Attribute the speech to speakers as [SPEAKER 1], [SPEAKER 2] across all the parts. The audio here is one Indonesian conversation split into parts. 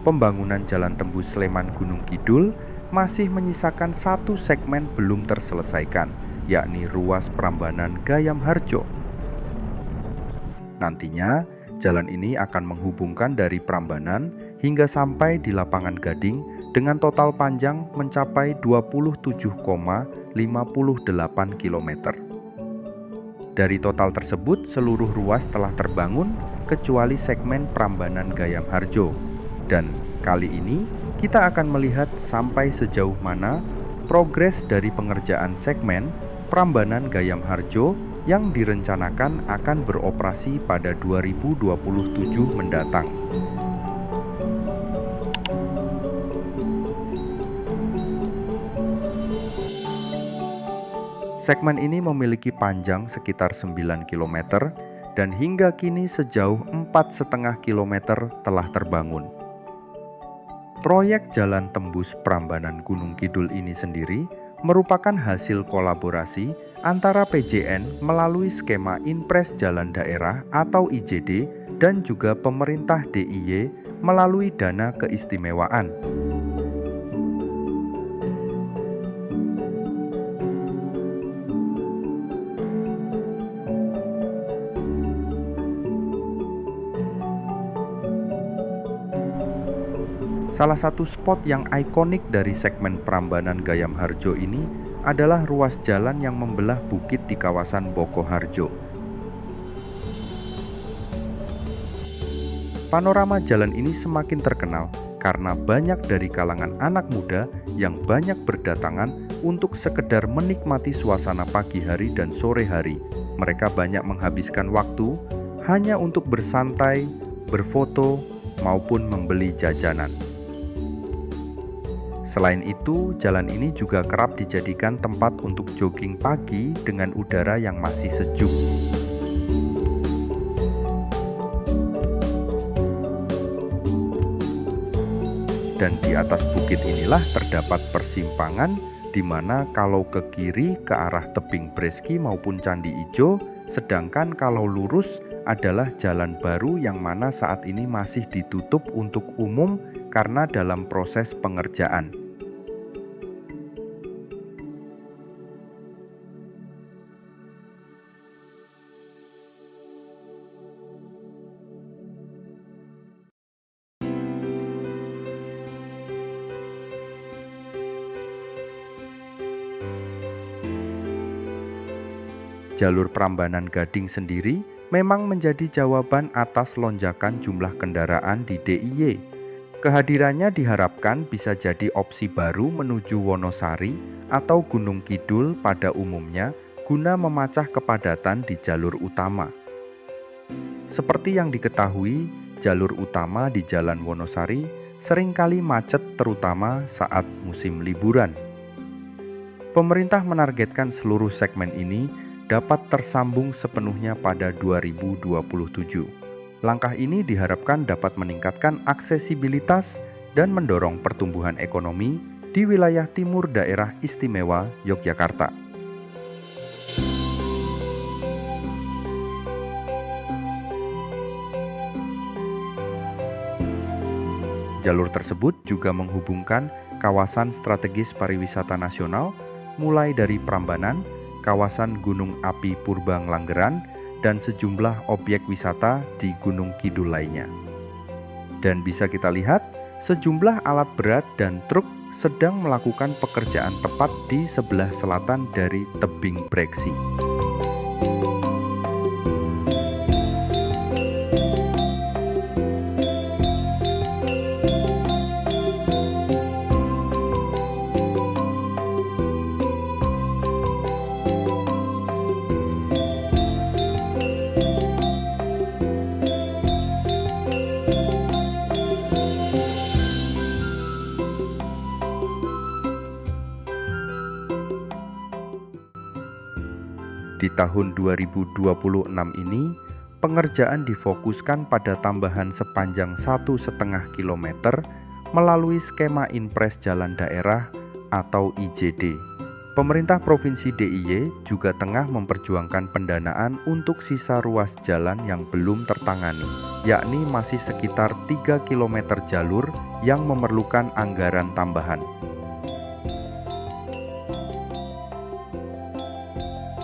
[SPEAKER 1] pembangunan Jalan Tembus Sleman Gunung Kidul masih menyisakan satu segmen belum terselesaikan, yakni ruas Prambanan Gayam Harjo. Nantinya, jalan ini akan menghubungkan dari Prambanan hingga sampai di Lapangan Gading dengan total panjang mencapai 27,58 km. Dari total tersebut, seluruh ruas telah terbangun kecuali segmen Prambanan Gayam Harjo. Dan kali ini kita akan melihat sampai sejauh mana progres dari pengerjaan segmen Prambanan Gayam Harjo yang direncanakan akan beroperasi pada 2027 mendatang. Segmen ini memiliki panjang sekitar 9 km dan hingga kini sejauh 4,5 km telah terbangun. Proyek Jalan Tembus Prambanan Gunung Kidul ini sendiri merupakan hasil kolaborasi antara PJN melalui skema Impres Jalan Daerah atau IJD dan juga pemerintah DIY melalui dana keistimewaan. Salah satu spot yang ikonik dari segmen Prambanan Gayam Harjo ini adalah ruas jalan yang membelah bukit di kawasan Boko Harjo. Panorama jalan ini semakin terkenal karena banyak dari kalangan anak muda yang banyak berdatangan untuk sekedar menikmati suasana pagi hari dan sore hari. Mereka banyak menghabiskan waktu hanya untuk bersantai, berfoto, maupun membeli jajanan. Selain itu, jalan ini juga kerap dijadikan tempat untuk jogging pagi dengan udara yang masih sejuk. Dan di atas bukit inilah terdapat persimpangan di mana kalau ke kiri ke arah tebing Breski maupun Candi Ijo, sedangkan kalau lurus adalah jalan baru yang mana saat ini masih ditutup untuk umum karena dalam proses pengerjaan. Jalur Prambanan Gading sendiri memang menjadi jawaban atas lonjakan jumlah kendaraan di DIY. Kehadirannya diharapkan bisa jadi opsi baru menuju Wonosari atau Gunung Kidul pada umumnya guna memecah kepadatan di jalur utama. Seperti yang diketahui, jalur utama di Jalan Wonosari seringkali macet terutama saat musim liburan. Pemerintah menargetkan seluruh segmen ini dapat tersambung sepenuhnya pada 2027. Langkah ini diharapkan dapat meningkatkan aksesibilitas dan mendorong pertumbuhan ekonomi di wilayah timur daerah istimewa Yogyakarta. Jalur tersebut juga menghubungkan kawasan strategis pariwisata nasional mulai dari Prambanan, kawasan Gunung Api Purbang Langgeran, dan sejumlah objek wisata di Gunung Kidul lainnya. Dan bisa kita lihat, sejumlah alat berat dan truk sedang melakukan pekerjaan tepat di sebelah selatan dari tebing Breksi. Di tahun 2026 ini, pengerjaan difokuskan pada tambahan sepanjang 1,5 km melalui skema Impres Jalan Daerah atau IJD. Pemerintah Provinsi DIY juga tengah memperjuangkan pendanaan untuk sisa ruas jalan yang belum tertangani, yakni masih sekitar 3 km jalur yang memerlukan anggaran tambahan.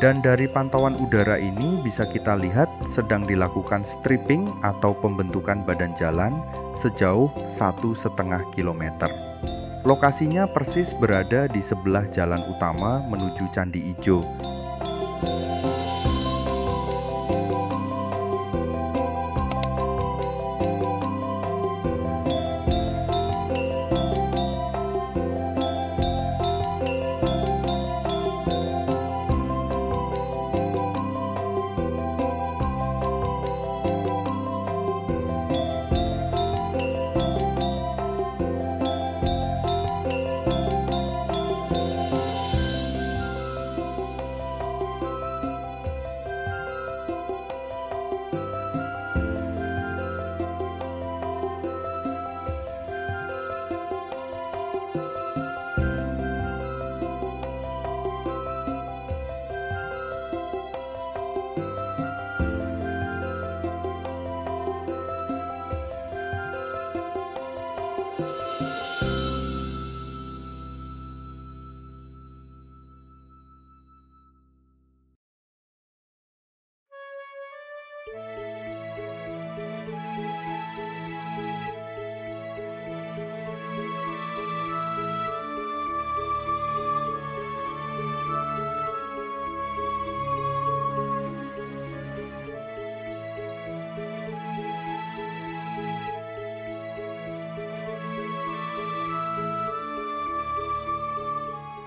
[SPEAKER 1] Dan dari pantauan udara ini bisa kita lihat sedang dilakukan stripping atau pembentukan badan jalan sejauh 1,5 km. Lokasinya persis berada di sebelah jalan utama menuju Candi Ijo.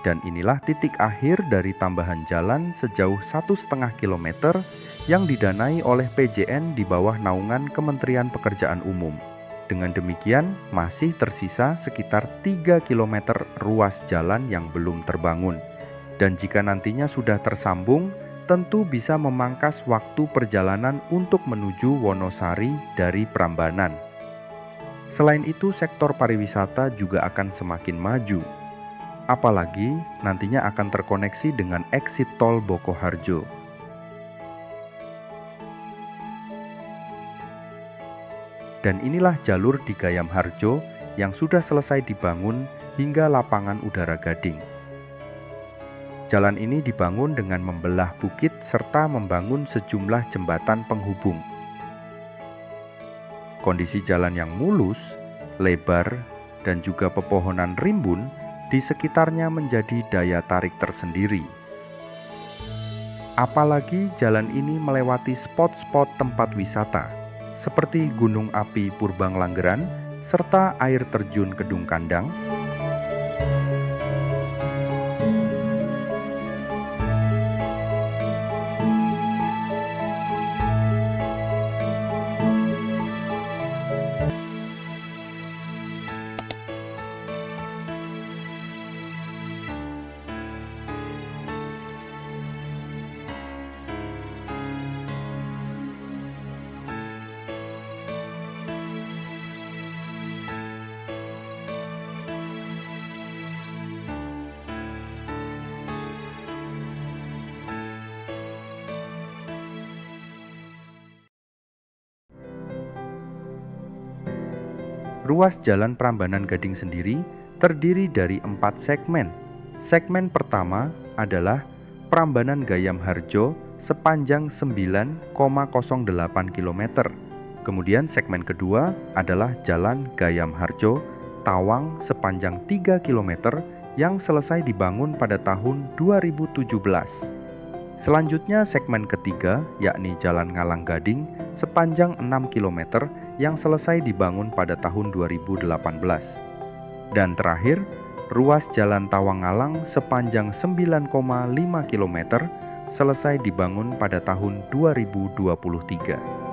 [SPEAKER 1] Dan inilah titik akhir dari tambahan jalan sejauh 1,5 km yang didanai oleh PJN di bawah naungan Kementerian Pekerjaan Umum. Dengan demikian, masih tersisa sekitar 3 km ruas jalan yang belum terbangun. Dan jika nantinya sudah tersambung, tentu bisa memangkas waktu perjalanan untuk menuju Wonosari dari Prambanan. Selain itu, sektor pariwisata juga akan semakin maju. Apalagi nantinya akan terkoneksi dengan exit tol Bokoharjo. Dan inilah jalur di Gayam Harjo yang sudah selesai dibangun hingga lapangan udara Gading. Jalan ini dibangun dengan membelah bukit serta membangun sejumlah jembatan penghubung. Kondisi jalan yang mulus, lebar, dan juga pepohonan rimbun di sekitarnya menjadi daya tarik tersendiri. Apalagi jalan ini melewati spot-spot tempat wisata seperti Gunung Api Purbang serta air terjun Kedung Kandang. Ruas Jalan Prambanan Gading sendiri terdiri dari 4 segmen. Segmen pertama adalah Prambanan Gayam Harjo sepanjang 9,08 km. Kemudian segmen kedua adalah Jalan Gayam Harjo Tawang sepanjang 3 km yang selesai dibangun pada tahun 2017. Selanjutnya segmen ketiga yakni Jalan Ngalang Gading sepanjang 6 km yang selesai dibangun pada tahun 2018. Dan terakhir, ruas Jalan Tawang-Ngalang sepanjang 9,5 km selesai dibangun pada tahun 2023.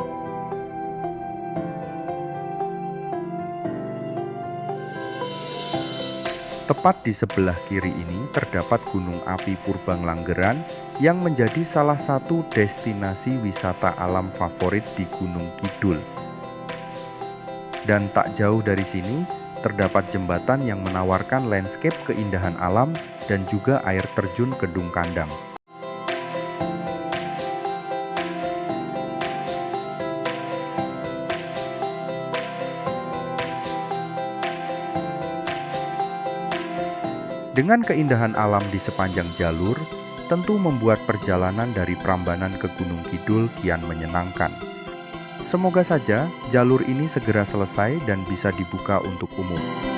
[SPEAKER 1] Tepat di sebelah kiri ini terdapat Gunung Api Purbang Langgeran yang menjadi salah satu destinasi wisata alam favorit di Gunung Kidul. Dan tak jauh dari sini terdapat jembatan yang menawarkan landscape keindahan alam dan juga air terjun Kedung Kandang. Dengan keindahan alam di sepanjang jalur, tentu membuat perjalanan dari Prambanan ke Gunung Kidul kian menyenangkan. Semoga saja jalur ini segera selesai dan bisa dibuka untuk umum.